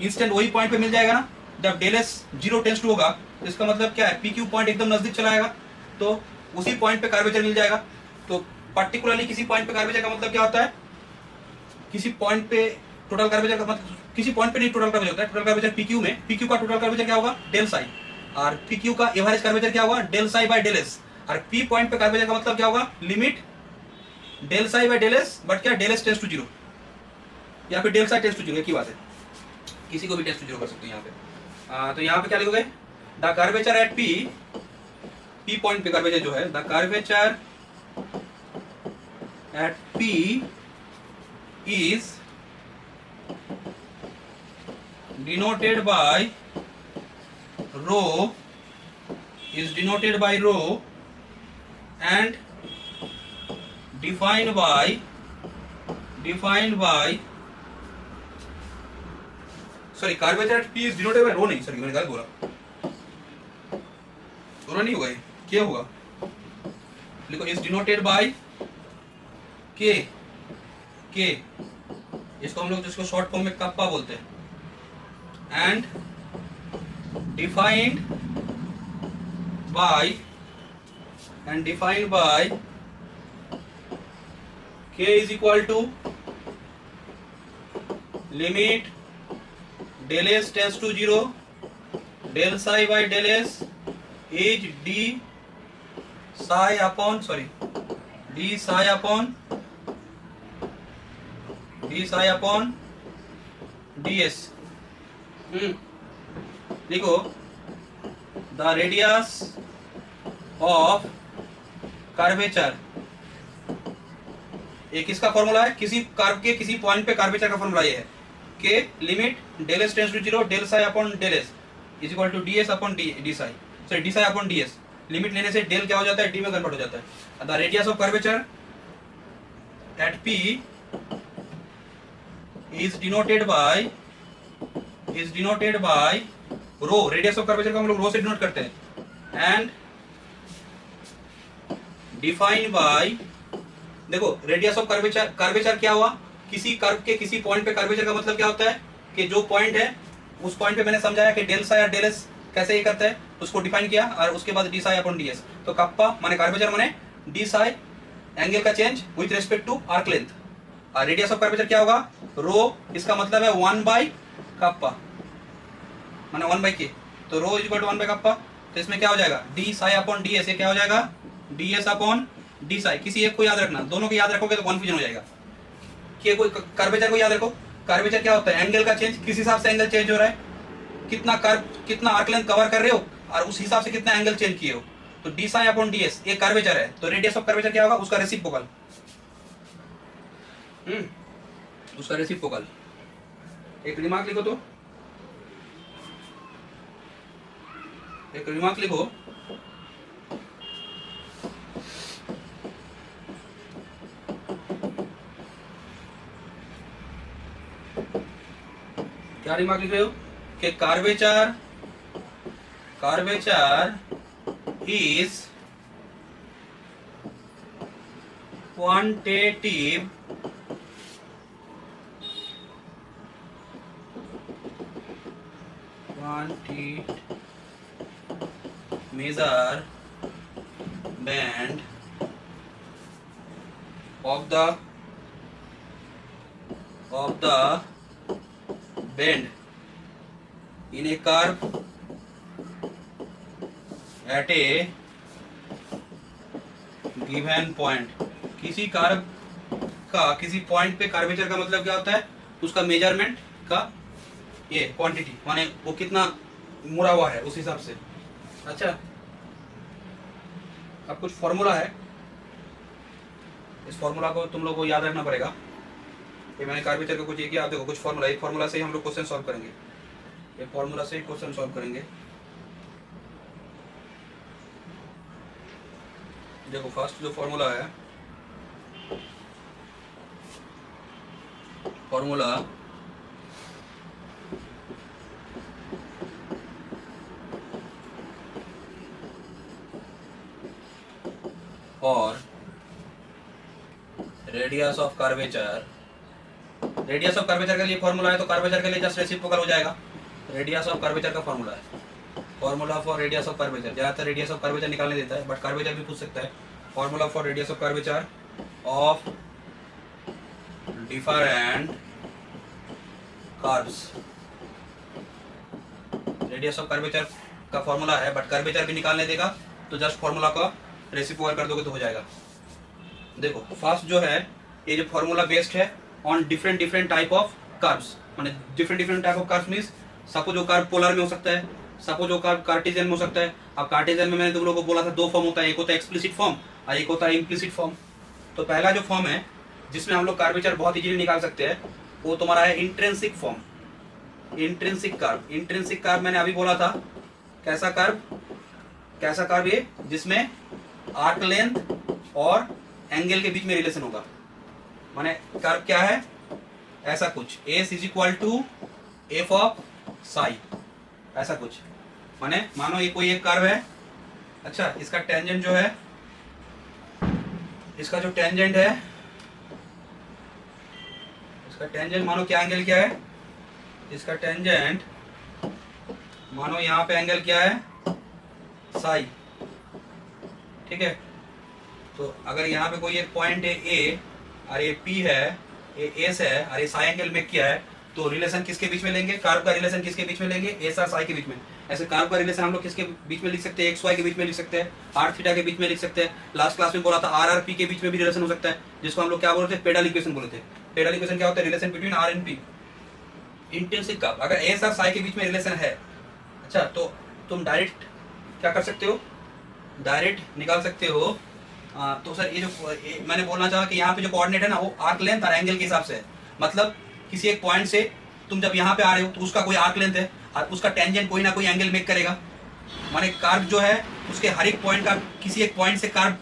इंस्टेंट वही पॉइंट पे मिल जाएगा ना। जब डेल एस 0 टेंड्स टू होगा तो इसका मतलब क्या है, PQ पॉइंट एकदम नजदीक चला आएगा, तो उसी पॉइंट पे कर्वेचर मिल जाएगा। तो पर्टिकुलरली किसी पॉइंट पे कर्वेचर का मतलब क्या होता है, किसी पॉइंट पे टोटल कर्वेचर का मतलब किसी पॉइंट पे नहीं टोटल कर्वेचर होता है। टोटल कर्वेचर पीक्यू में, पीक्यू का टोटल कर्वेचर क्या होगा, डेल साई, और पीक्यू का एवरेज कर्वेचर क्या होगा, del psi by del S. और पी पॉइंट पे कर्वेचर का मतलब क्या होगा, limit del psi by del S, but क्या डेल एस टेंड्स टू 0 या फिर डेल साई टेंड्स टू 0, एक ही बात है, किसी को भी टेंड्स टू 0 कर सकते हैं यहाँ पे। तो यहाँ पे क्या लिखोगे, the curvature at P, P point पे कर्वेचर जो है, the curvature at P is denoted by rho, is denoted by rho and defined by sorry, curvature at P is denoted by rho नहीं, सॉरी मैंने गलत बोला, rho नहीं होगा, क्या होगा, लिखो is denoted by K, इसको हम लोग जिसको शॉर्ट फॉर्म में कप्पा बोलते हैं, and defined by K is equal to limit del S tends to 0, del psi by del S is d psi upon ds। देखो, द रेडियस ऑफ कर्वेचर, एक किसका फॉर्मूला है, किसी कर्व के किसी पॉइंट पे कर्वेचर का फॉर्मूला ये है, K limit del S tends to 0, del psi upon del S is equal to D S upon D psi, sorry D psi upon D S. Limit लेने से डेल क्या हो जाता है, डी में कन्वर्ट हो जाता है। The radius of curvature at P is denoted by rho, radius of curvature को हम लोग रो से डिनोट करते हैं, एंड डिफाइन बाय, देखो रेडियस ऑफ कर्वेचर क्या हुआ, किसी कर्व के किसी पॉइंट पे कर्वेचर का मतलब क्या होता है कि जो पॉइंट है उस पॉइंट पे मैंने समझाया कि डेल साई और डेल एस कैसे ये करता है, उसको डिफाइन किया, और उसके बाद D psi upon D S. तो कप्पा माने कर्वेचर माने डी साई एंगल का change with respect to arc length, और रेडियस ऑफ कर्वेचर क्या होगा, रो, इसका मतलब है 1 बाई कप्पा माने 1 बाई के, तो rho is equal to 1 by kappa. तो इसमें क्या हो जाएगा, D psi upon D S, ये क्या हो जाएगा, D S upon D psi. किसी एक को याद रखना, दोनों को याद रखोगे तो कंफ्यूजन हो जाएगा। कि कोई कर्वेचर को याद रखो, कर्वेचर क्या होता है, एंगल का चेंज, किस हिसाब से एंगल चेंज हो रहा है, कितना कर्व, कितना आर्क लेंथ कवर कर रहे हो और उस हिसाब से कितना एंगल चेंज किए हो। तो D psi upon D S ये कर्वेचर है, तो रेडियस ऑफ कर्वेचर क्या होगा, उसका रेसिप्रोकल, उसका रेसिप्रोकल। एक रिमार्क लिखो, तो एक रिमार्क लिखो, क्या रिमार्क लिख रहे हो कि curvature is quantitative measurement of the bend in a curve at a given point। किसी कर्व का किसी पॉइंट पे कर्वेचर का मतलब क्या होता है, उसका मेजरमेंट का ये क्वांटिटी माने वो कितना मुड़ा हुआ है उस हिसाब से। अच्छा, अब कुछ फॉर्मूला है, इस फॉर्मूला को तुम लोग को याद रखना पड़ेगा। ये मैंने कर्वेचर का कुछ ये किया, आप देखो कुछ फॉर्मूला, एक फॉर्मूला से ही हम लोग क्वेश्चन सॉल्व करेंगे, ये फॉर्मूला से ही क्वेश्चन सॉल्व करेंगे। देखो फर्स्ट जो फॉर्मूला है, फॉर्मूला और radius of curvature, radius of curvature के लिए फॉर्मूला है, तो कर्वेचर के लिए जस्ट रेसिप्रोकल हो जाएगा। रेडियस ऑफ कर्वेचर का फॉर्मूला है, formula for radius of curvature, ज्यादातर रेडियस ऑफ कर्वेचर निकालने देता है, बट कर्वेचर भी पूछ सकता है। Formula for radius of curvature of different curves. Radius of curvature का फॉर्मूला है, बट कर्वेचर भी निकालने देगा तो जस्ट फॉर्मूला का रेसिप्रोकल कर दोगे तो हो जाएगा। देखो फर्स्ट जो है ये जो फॉर्मूला बेस्ड है on different different type of curves, माने different different type of curves means suppose जो कर्व पोलर में हो सकता है, सपोज जो कर्व कार्टेशियन में हो सकता है। अब कार्टेशियन में मैंने तुम लोगों को बोला था दो फॉर्म होता है, एक होता है एक्सप्लिसिट फॉर्म और एक होता है इम्प्लिसिट फॉर्म। तो पहला जो फॉर्म है जिसमें हम लोग कर्वेचर बहुत इजीली निकाल सकते हैं वो तुम्हारा है intrinsic form. Intrinsic curve, intrinsic curve मैंने अभी बोला था कैसा कर्व, कैसा कर्व ये जिसमें आर्क लेंथ और एंगल के बीच में रिलेशन होगा। माने कर्व क्या है ऐसा कुछ S is equal to F of psi, ऐसा कुछ। माने मानो ये कोई एक कर्व है, अच्छा इसका टेंजेंट जो है, इसका जो टेंजेंट है, इसका टेंजेंट मानो क्या एंगल क्या है, इसका टेंजेंट मानो यहाँ पे एंगल क्या है साई, ठीक है। तो अगर यहाँ पे कोई एक पॉइंट है ए और ये पी है, ये एस है और ये साई एंगल मेक किया है, तो रिलेशन किसके बीच में लेंगे, कर्व का रिलेशन किसके बीच में लेंगे, एस और साई के बीच में। ऐसे कर्व का रिलेशन हम लोग किसके बीच में लिख सकते हैं, एक्स वाई के बीच में लिख सकते हैं, आर थीटा के बीच में लिख सकते हैं। लास्ट क्लास में बोला था आर आर पी के बीच में भी रिलेशन हो सकता है, जिसको हम लोग क्या बोलते हैं पेडल इक्वेशन बोलते हैं। पेडल इक्वेशन क्या होता है, relation between R and P. Intrinsic curve अगर एस और साई के बीच में रिलेशन है, अच्छा तो तुम डायरेक्ट क्या कर सकते हो, डायरेक्ट निकाल सकते हो। तो सर ये जो मैंने बोलना चाहा कि यहाँ पे जो कोऑर्डिनेट है ना वो आर्क लेंथ और एंगल के हिसाब से है। मतलब किसी एक पॉइंट से तुम जब यहाँ पे आ रहे हो तो उसका कोई आर्क लेंथ है और उसका टेंजेंट कोई ना कोई एंगल मेक करेगा। माने कर्व जो है उसके हर एक पॉइंट का किसी एक पॉइंट से कर्व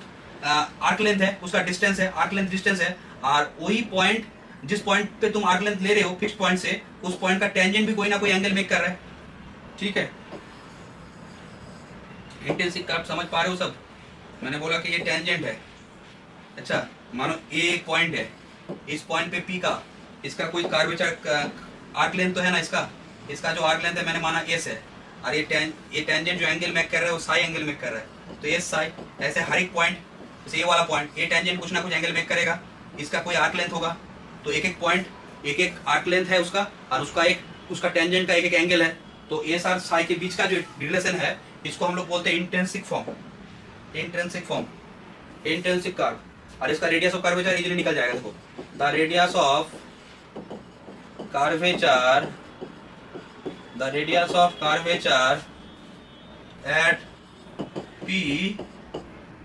आर्क लेंथ है, उसका डिस्टेंस है, आर्क लेंथ डिस्टेंस है, और वही पॉइंट जिस पॉइंट पे तुम आर्क लेंथ ले रहे हो फिक्स पॉइंट से, उस पॉइंट का टेंजेंट भी कोई ना कोई एंगल मेक कर रहा है, ठीक है। इंटेंसिव कर्व समझ पा रहे हो सब। मैंने बोला कि ये टेंजेंट है, अच्छा मानो ए एक पॉइंट है, इस पॉइंट पे पी का इसका कोई कर्वेचर आर्क लेंथ तो है ना, इसका जो आर्क लेंथ है मैंने माना एस है, और ये टेंजेंट जो एंगल मेक कर रहा है वो साई एंगल मेक कर रहा है, तो एस साई। ऐसे हर एक पॉइंट, जैसे ये वाला पॉइंट ये टेंजेंट कुछ ना कुछ एंगल मेक करेगा, इसका कोई आर्क लेंथ होगा, तो एक एक पॉइंट एक एक आर्क लेंथ है उसका, और उसका टेंजेंट का एक एक एंगल है। तो एस और साई के बीच का जो रिलेशन है इसको हम लोग बोलते हैं intrinsic form. Intrinsic form, intrinsic curve, और इसका रेडियस ऑफ कर्वेचर इजीली निकल जाएगा। देखो the radius of curvature, the radius of curvature at P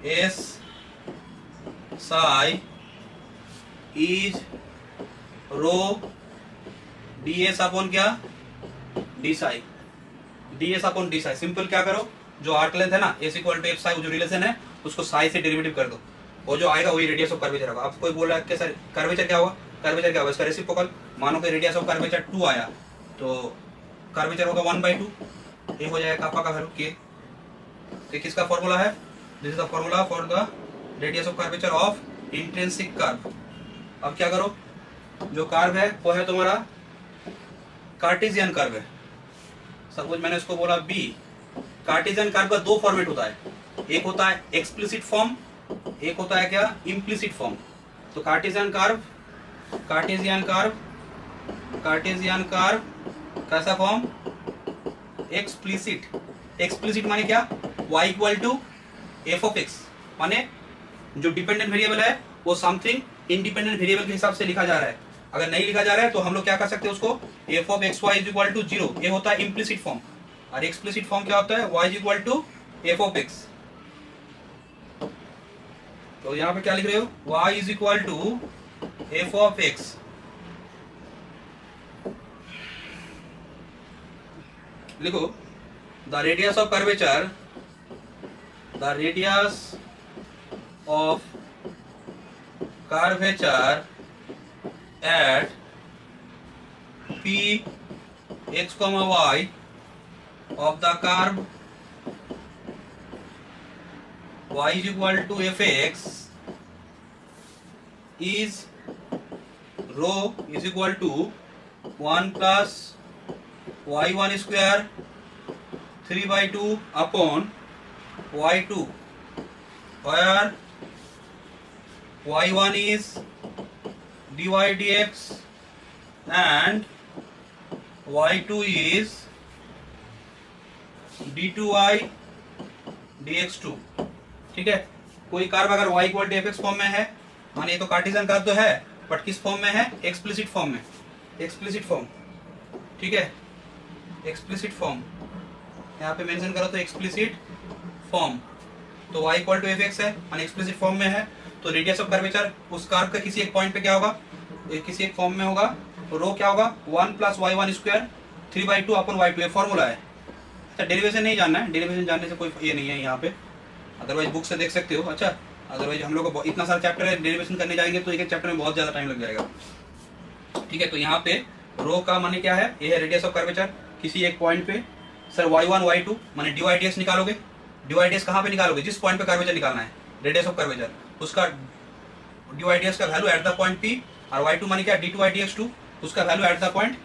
S psi is rho D S upon क्या, D psi, D S upon D psi. Simple क्या करो, जो arc length है ना S equal to F psi, जो relation है उसको साई से डेरिवेटिव कर दो, वो जो आएगा वही रेडियस ऑफ कर्वेचर होगा। अब कोई बोल रहा है कि सर कर्वेचर क्या होगा, कर्वेचर क्या होगा, इसका रेसिप्रोकल। मानो कि रेडियस ऑफ कर्वेचर 2 आया तो कर्वेचर होगा 1/2, ये हो जाएगा कापा का वैल्यू के। किसका फॉर्मूला है, this is the formula for the radius of curvature of intrinsic curve. अब क्या करो, जो कर्व है वो है तुम्हारा कार्टेशियन कर्व है, सपोज मैंने उसको बोला बी। कार्टेशियन कर्व का दो फॉर्मेट होता है, एक होता है एक्सप्लिसिट फॉर्म, एक होता है क्या इम्प्लिसिट फॉर्म। तो Cartesian curve, Cartesian curve, Cartesian curve कैसा फॉर्म, एक्सप्लिसिट। एक्सप्लिसिट माने क्या, y equal to F of X, माने जो डिपेंडेंट वेरिएबल है वो समथिंग इंडिपेंडेंट वेरिएबल के हिसाब से लिखा जा रहा है। अगर नहीं लिखा जा रहा है तो हम लोग क्या कर सकते हैं उसको, F of X Y is equal to 0, ये होता है इम्प्लिसिट फॉर्म। और एक्सप्लिसिट फॉर्म क्या होता है, y is equal to F of X. तो यहाँ पे क्या लिख रहे हो, y is equal to F of X. लिखो the radius of curvature, the radius of curvature at p x, y of the curve y is equal to fx is rho is equal to 1 plus y1 square 3/2 upon y2, where y1 is dy dx and y2 is d2y dx2। ठीक है, कोई कर्व अगर y equal to fx form में है, माने ये तो कार्टेशियन कर्व तो है बट किस फॉर्म में है, एक्सप्लिसिट फॉर्म में, एक्सप्लिसिट फॉर्म। ठीक है, एक्सप्लिसिट फॉर्म यहाँ पे मेंशन करो तो एक्सप्लिसिट फॉर्म, तो y इक्वल टू fx है, माने एक्सप्लिसिट फॉर्म में है, तो रेडियस ऑफ कर्वेचर उस कर्व का किसी एक पॉइंट पे क्या होगा, किसी एक फॉर्म में होगा, तो रो क्या होगा 1 प्लस y1 स्क्वायर 3/2 अपन y2, ये फॉर्मूला है। अच्छा, डेरिवेशन नहीं जानना है, डेरिवेशन जानने से कोई ये नहीं है यहाँ पे, अदरवाइज बुक से देख सकते हो। अच्छा, अदरवाइज हम लोग को इतना सारा चैप्टर है, डेरिवेशन करने जाएंगे तो एक एक चैप्टर में बहुत ज़्यादा टाइम लग जाएगा। ठीक है, तो यहाँ पे रो का माने क्या है, ये है रेडियस ऑफ कर्वेचर किसी एक पॉइंट पे। सर y1 y2 माने dy dx निकालोगे, dy dx कहाँ पे निकालोगे, जिस पॉइंट पे कर्वेचर निकालना है, रेडियस ऑफ कर्वेचर, उसका dy dx का value eight the point p, और y2 माने क्या d2y dx2, उसका value eight the point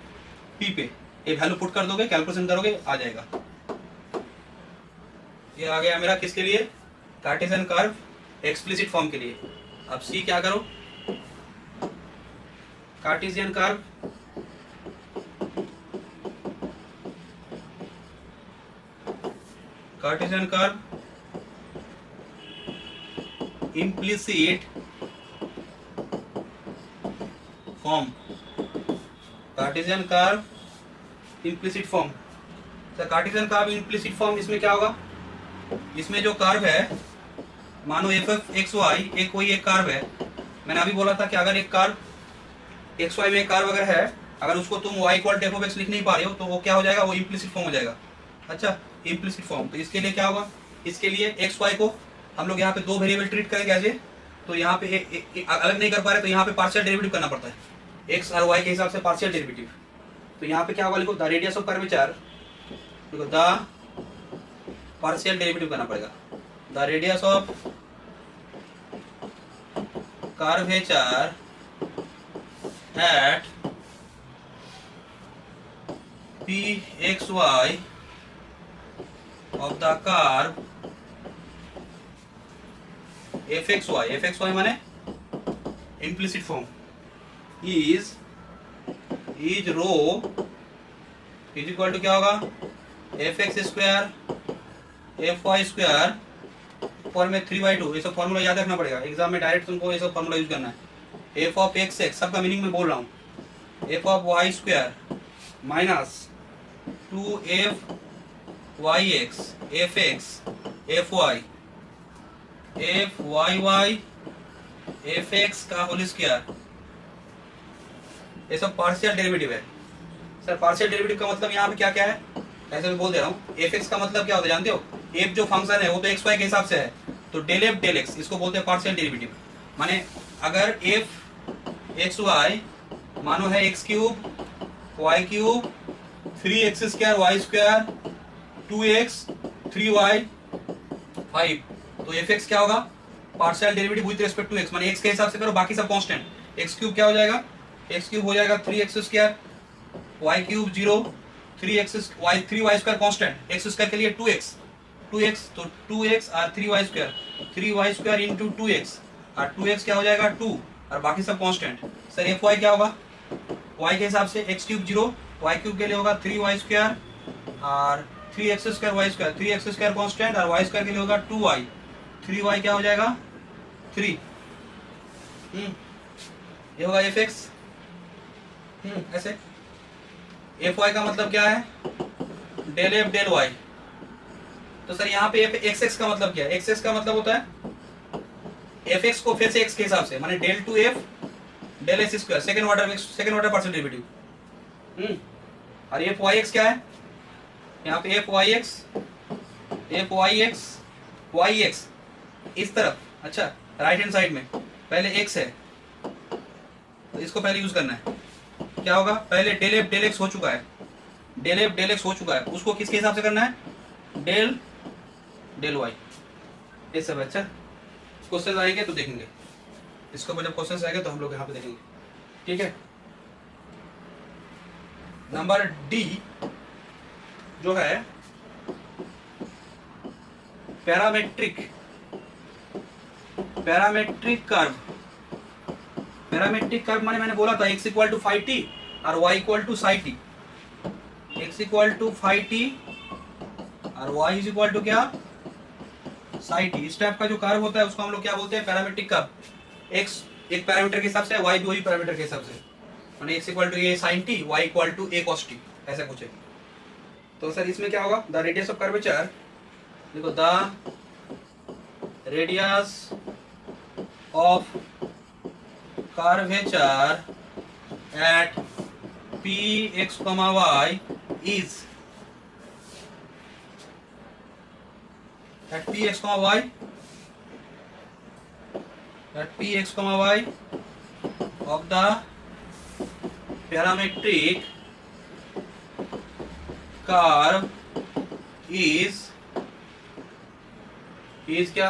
p पे। ये वैल्यू पुट कर दोगे, कैलकुलेशन करोगे, आ जाएगा। ये आ गया मेरा किसके लिए, कार्टेशियन कर्व एक्सप्लिसिट फॉर्म के लिए। अब सी क्या करो, Cartesian curve Cartesian curve implicit form, Cartesian curve implicit form. Sir Cartesian curve implicit form, इसमें क्या होगा, इसमें जो कर्व है, मानो एफ एक्स वाई एक कोई एक कर्व है, मैंने अभी बोला था कि अगर एक कर्व एक्स वाई में एक कर्व अगर है, अगर उसको तुम y equal to F of X लिख नहीं पा रहे हो तो वो क्या हो जाएगा, वो इम्प्लिसिट फॉर्म हो जाएगा। अच्छा, इम्प्लिसिट फॉर्म, तो इसके लिए क्या होगा, इसके लिए एक्स वाई को हम लोग यहाँ पे दो वेरिएबल ट्रीट करेंगे ऐसे, तो यहाँ पे अलग नहीं कर पा रहे तो यहाँ पे पार्शियल डेरिवेटिव करना पड़ता है, एक्स और वाई के हिसाब से पार्शियल डेरिवेटिव। तो यहाँ पे क्या होगा, लिखो द रेडियस ऑफ कर्वेचर, देखो द पार्शियल डेरिवेटिव करना पड़ेगा, the radius of curvature eight pxy of the curve fxy माने implicit form is rho is equal to क्या होगा, fx स्क्वायर fy स्क्वायर ऊपर में 3/2। ये सब फॉर्मूला याद रखना पड़ेगा, एग्जाम में डायरेक्ट तुमको ये सब फॉर्मूला यूज करना है। f ऑफ x x सबका मीनिंग मैं बोल रहा हूँ, f of y square minus 2f(yx) fx fy fyy fx का होल स्क्वायर, ये सब पार्शियल डेरिवेटिव है। सर पार्शियल डेरिवेटिव का मतलब यहाँ पे क्या क्या है, ऐसे मैं बोल दे रहा हूँ। fx का मतलब क्या होता है जानते हो, f जो फंक्शन है वो तो xy के हिसाब से है, तो डेल एफ डेल एक्स इसको बोलते हैं पार्शियल डेरिवेटिव। माने अगर f xy मानो है x cube y cube 3x square y square 2x 3y 5, तो fx क्या होगा, partial derivative with respect to x, माने x के हिसाब से करो, बाकी सब कांस्टेंट। x क्यूब क्या हो जाएगा, x क्यूब हो जाएगा 3x square, y cube 0 3x y 3y square constant, x square के लिए 2x तो 2x और 3y square 3y square into 2x, और 2x क्या हो जाएगा 2, और बाकी सब कांस्टेंट। सर fy क्या होगा, y के हिसाब से x क्यूब 0, y क्यूब के लिए होगा 3y स्क्वायर और 3x square y square, 3x square constant और y स्क्वायर के लिए होगा 2y, 3y क्या हो जाएगा 3। ये होगा fx। ऐसे fy का मतलब क्या है, डेल f डेल y। तो सर यहाँ पे xx का मतलब क्या है, xx का मतलब होता है fx को फिर से x के हिसाब से, माने del two f del x square, second order partial derivative. और fyx क्या है, यहाँ पे fyx इस तरफ, अच्छा राइट हैंड साइड में पहले x है तो इसको पहले यूज करना है। क्या होगा, पहले डेल एफ डेल एक्स हो चुका है, डेल एफ डेल एक्स हो चुका है, उसको किसके हिसाब से करना है, डेल डेल वाई। ये सब अच्छा क्वेश्चन आएंगे तो देखेंगे, इसको जब क्वेश्चन आएंगे तो हम लोग यहाँ पे देखेंगे। ठीक है, नंबर डी जो है पैरामेट्रिक कर्व। पैरामेट्रिक कर्व माने मैंने बोला था x equal to phi T और y equal to psi T. x equal to phi T और y इज इक्वल टू क्या, साई टी। इस टाइप का जो कर्व होता है उसको हम लोग क्या बोलते हैं, पैरामीट्रिक कर्व। x एक पैरामीटर के हिसाब से, y भी वही पैरामीटर के हिसाब से, माने x equal to A sine T, y equal to A cos T, ऐसा कुछ है। तो सर इसमें क्या होगा, द रेडियस ऑफ कर्वेचर, देखो the radius of curvature at P X comma Y is, at px comma y, at px comma y of the parametric curve is क्या,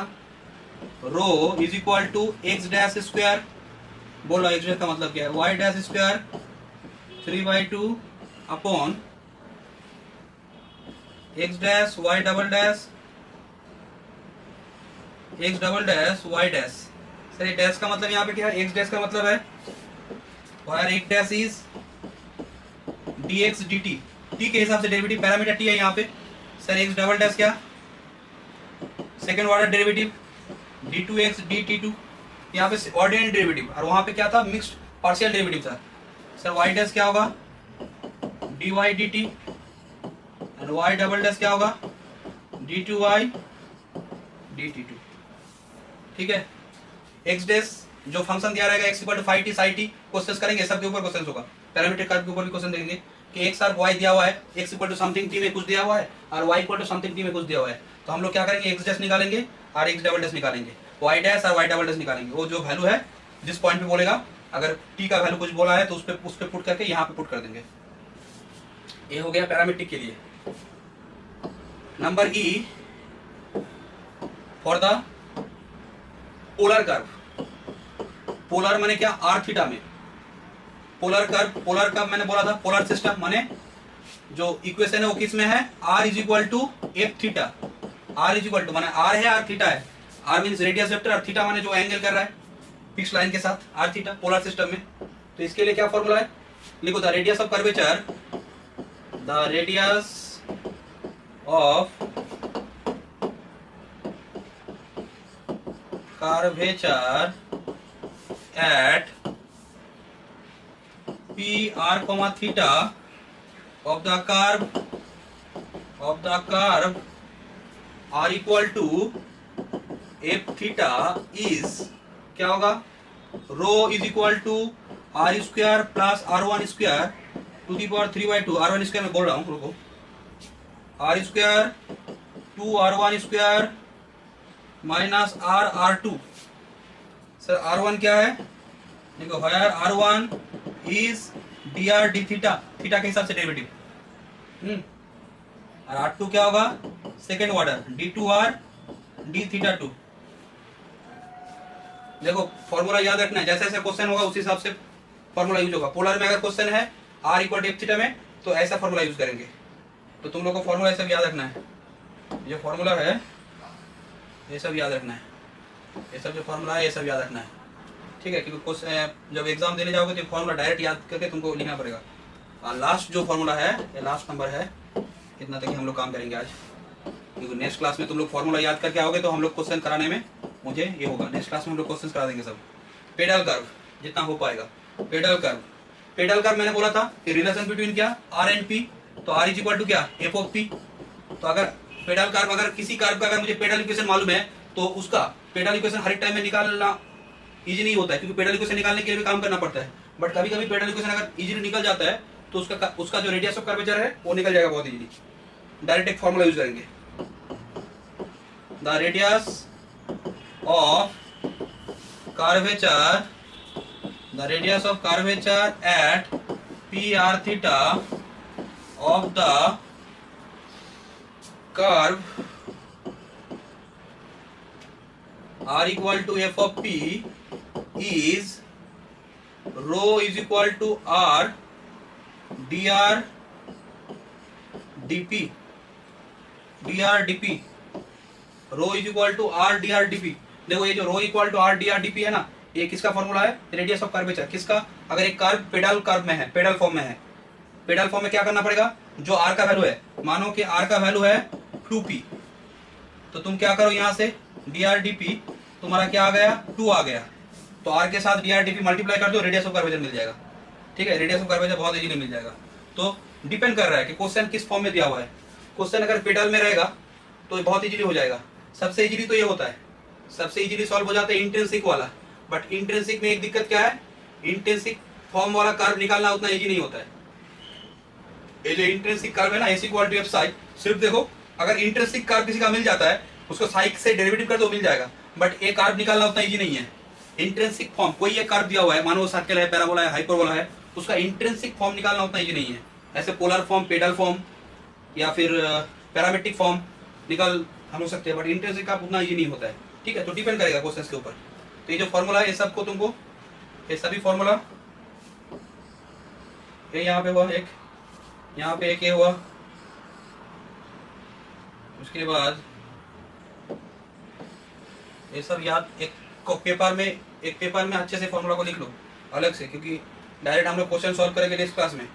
rho is equal to X dash square, बोलो X dash का मतलब क्या है, Y dash square 3/2 upon X dash Y double dash X double dash Y dash. Sir ये dash का मतलब यहाँ पे क्या है, एक्स डैश का मतलब है वायर एक dash is dx dt, T के हिसाब से डेरिवेटिव, पैरामीटर टी है यहाँ पे। सर एक्स डबल डैश क्या, second order derivative d2x dt2, यहाँ पे ऑर्डिनरी डेरिवेटिव, और वहां पे क्या था, मिक्स्ड पार्शियल डेरिवेटिव था। सर y डैश क्या होगा, dy dt, and y double dash क्या होगा, d2y dt2। ठीक है, x डैश जो फंक्शन दिया रहेगा x equal to phi T psi T, questions करेंगे, सबके ऊपर क्वेश्चंस होगा, पैरामीटर कर्व के ऊपर भी क्वेश्चन देंगे कि x और y दिया हुआ है, x equal to something t में कुछ दिया हुआ है और y equal to something t में कुछ दिया हुआ है। तो हम लोग क्या करेंगे, x डैश निकालेंगे और x डबल डैश निकालेंगे, y डैश और y डबल डैश निकालेंगे। वो जो वैल्यू है जिस पॉइंट पे बोलेगा, अगर t का वैल्यू कुछ बोला है तो उस पे पुट करके यहाँ पे पुट कर देंगे। ये हो गया पैरामीट्रिक के लिए। Number E for the polar curve, polar माने क्या, आर थीटा में पोलर कर्व मैंने बोला था, पोलर सिस्टम माने जो इक्वेशन है वो किस में है, r is equal to F theta, r is equal to माने r है r थीटा है, r मींस रेडियस वेक्टर और थीटा माने जो एंगल कर रहा है फिक्स लाइन के साथ, r थीटा पोलर सिस्टम में। तो इसके लिए क्या फॉर्मूला है, लिखो the radius of curvature, the radius of curvature at P R comma theta of the curve r equal to f theta is क्या होगा, rho is equal to R square plus r1 square to the power 3/2, r1 square में बोल रहा हूँ, रुको, r square 2r1 square minus r2। Sir r1 क्या है, देखो here r1 is dr d theta, theta के हिसाब से डेरिवेटिव, और r2 क्या होगा, second order d2r d theta 2। देखो फॉर्मूला याद रखना है, जैसे जैसे क्वेश्चन होगा उस हिसाब से फॉर्मूला यूज होगा। पोलर में अगर क्वेश्चन है r equal to f theta में तो ऐसा फॉर्मूला यूज करेंगे। तो तुम लोग को फॉर्मूला ये सब याद रखना है, ये फॉर्मूला है ये सब याद रखना है, ये सब जो फॉर्मूला है ये सब याद रखना है, ठीक है, क्योंकि जब एग्जाम देने जाओगे तो फॉर्मूला डायरेक्ट याद करके तुमको लिखना पड़ेगा। और लास्ट जो फॉर्मूला है ये लास्ट नंबर है, इतना तक ही हम लोग काम करेंगे आज, क्योंकि नेक्स्ट क्लास में तुम लोग फॉर्मूला याद करके आओगे तो हम लोग क्वेश्चन कराने में मुझे ये होगा, नेक्स्ट क्लास में हम लोग क्वेश्चन करा देंगे सब। पेडल कर्व जितना हो पाएगा, पेडल कर्व मैंने बोला था कि रिलेशन बिटवीन क्या, आर एंड पी, तो आर इज इक्वल टू क्या, एफ ऑफ पी। तो अगर पेडल कर्व, अगर किसी कर्व का अगर मुझे पेडल इक्वेशन मालूम है तो उसका पेडल इक्वेशन हर एक टाइम में निकालना इजी नहीं होता है, क्योंकि पेडल इक्वेशन निकालने के लिए भी काम करना पड़ता है। बट कभी कभी पेडल इक्वेशन अगर इजीली निकल जाता है तो उसका जो रेडियस ऑफ कर्वेचर है वो निकल जाएगा बहुत इजीली। डायरेक्ट एक फॉर्मूला यूज करेंगे, the radius of curvature, the radius of curvature at P R theta of the curve r equal to f of p is rho is equal to r dr dp, rho is equal to r dr dp। देखो ये जो rho equal to r dr dp है ना, ये किसका formula है, radius of curvature. किसका, अगर एक कर्व पेडल कर्व में है, पेडल फॉर्म में है, पेडल फॉर्म में क्या करना पड़ेगा, जो r का वैल्यू है, मानो कि r का वैल्यू है 2p, तो तुम क्या करो यहाँ से dr dp, तुम्हारा क्या आ गया 2 आ गया, तो r के साथ dr dp मल्टीप्लाई कर दो, रेडियस ऑफ कर्वेचर मिल जाएगा। ठीक है, रेडियस ऑफ कर्वेचर बहुत इजीली मिल जाएगा। तो डिपेंड कर रहा है कि क्वेश्चन किस फॉर्म में दिया हुआ है। क्वेश्चन अगर पेडल में रहेगा तो बहुत इजीली हो जाएगा। सबसे इजीली तो ये होता है, सबसे इजीली सॉल्व हो जाता है इंट्रिंसिक वाला। बट इंट्रिंसिक में एक दिक्कत क्या है, इंट्रिंसिक फॉर्म वाला कर्व निकालना उतना इजी नहीं होता है। ये जो इंट्रिंसिक कर्व है ना, S equal to F psi, सिर्फ देखो अगर इंट्रिंसिक कर्व किसी का मिल जाता है उसको साइक से डेरिवेटिव कर दो मिल जाएगा, बट एक कर्व निकालना उतना इजी नहीं है। इंट्रिंसिक फॉर्म कोई एक कर्व दिया हुआ है, मानो वो सर्कल है, पैराबोला है, हाइपरबोला है, उसका इंट्रिंसिक फॉर्म निकालना उतना इजी नहीं है। ऐसे पोलर फॉर्म, पेडल फॉर्म या फिर पैरामेट्रिक फॉर्म निकाल हम हो सकते हैं, बट इंट्रिंसिक का उतना इजी नहीं होता है। ठीक है, तो डिपेंड करेगा क्वेश्चन के ऊपर। तो ये जो फॉर्मूला है ये सबको तुमको, ये सभी फॉर्मूला, ये यहाँ पे हुआ एक, यहाँ पे एक ये हुआ, उसके बाद ये सब याद एक पेपर में अच्छे से फॉर्मूला को लिख लो अलग से, क्योंकि डायरेक्ट हम लोग क्वेश्चन सॉल्व करेंगे इस क्लास में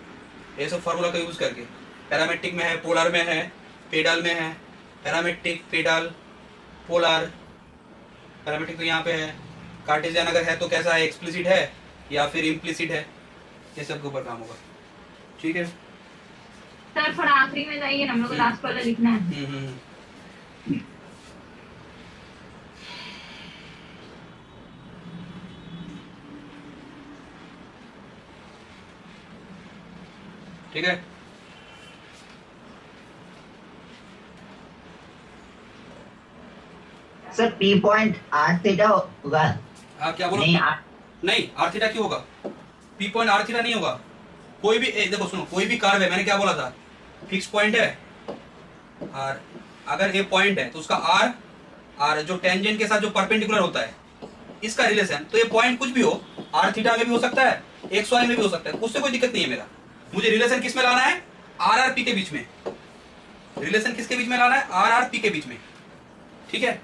ये सब फॉर्मूला का यूज करके। पैरामेट्रिक में है, पोलर में है, पेडल में है, पैरामेट्रिक, पेडल, पोलर। पैरामेट्रिक तो यहाँ पे है, कार्टेशियन अगर है तो कैसा है, एक्सप्लिसिट है या फिर इम्प्लिसिट है, ये सब के ऊपर काम होगा। ठीक है सर, थोड़ा आखिरी में जाइए, हम लोग को लास्ट वाला लिखना है। ठीक है, sir P point R theta होगा। क्या बोलो? नहीं आर थीटा क्यों होगा? पी पॉइंट आर थीटा नहीं होगा। कोई भी देखो सुनो, कोई भी कर्व है, मैंने क्या बोला था, फिक्स पॉइंट है, और अगर ये पॉइंट है तो उसका आर जो टेंजेंट के साथ जो परपेंडिकुलर होता है इसका रिलेशन, तो ये पॉइंट कुछ भी हो, आर थीटा में भी हो सकता है, एक्स वाई में भी हो सकता है, उससे कोई दिक्कत नहीं है मेरा। मुझे रिलेशन किस में लाना है, आर आर पी के बीच में। रिलेशन किसके बीच में लाना है, आर आर पी के बीच में। ठीक है,